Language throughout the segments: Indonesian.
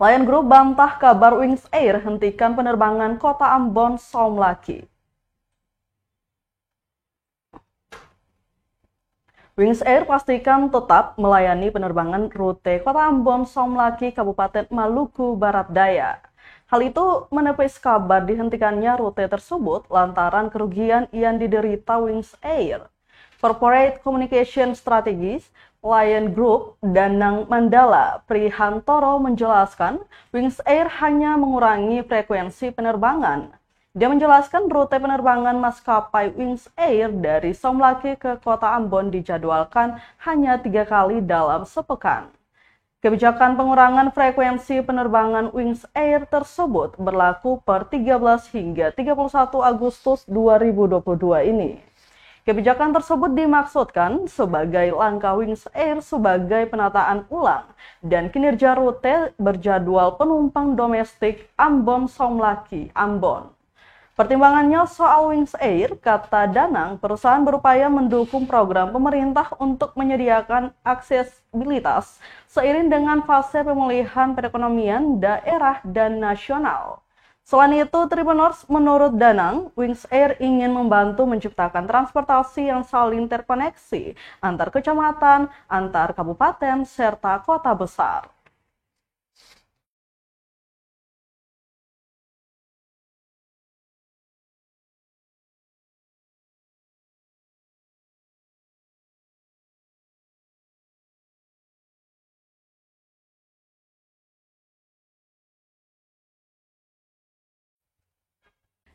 Lion Group bantah kabar Wings Air hentikan penerbangan Kota Ambon Saum Laki. Wings Air pastikan tetap melayani penerbangan rute Kota Ambon Saum Laki, Kabupaten Maluku Barat Daya. Hal itu menepis kabar dihentikannya rute tersebut lantaran kerugian yang diderita Wings Air. Corporate Communication Strategis Lion Group Danang Mandala Prihantoro menjelaskan Wings Air hanya mengurangi frekuensi penerbangan. Dia menjelaskan rute penerbangan maskapai Wings Air dari Saum Laki ke Kota Ambon dijadwalkan hanya 3 kali dalam sepekan. Kebijakan pengurangan frekuensi penerbangan Wings Air tersebut berlaku per 13 hingga 31 Agustus 2022 ini. Kebijakan tersebut dimaksudkan sebagai langkah Wings Air sebagai penataan ulang dan kinerja rute berjadwal penumpang domestik Ambon Saum Laki, Ambon. Pertimbangannya soal Wings Air, kata Danang, perusahaan berupaya mendukung program pemerintah untuk menyediakan aksesibilitas seiring dengan fase pemulihan perekonomian daerah dan nasional. Selain itu, Tribuners, menurut Danang, Wings Air ingin membantu menciptakan transportasi yang saling terkoneksi antar kecamatan, antar kabupaten, serta kota besar.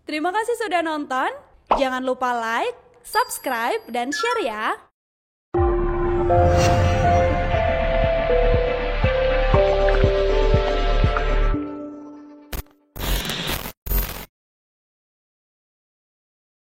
Terima kasih sudah nonton. Jangan lupa like, subscribe, dan share ya.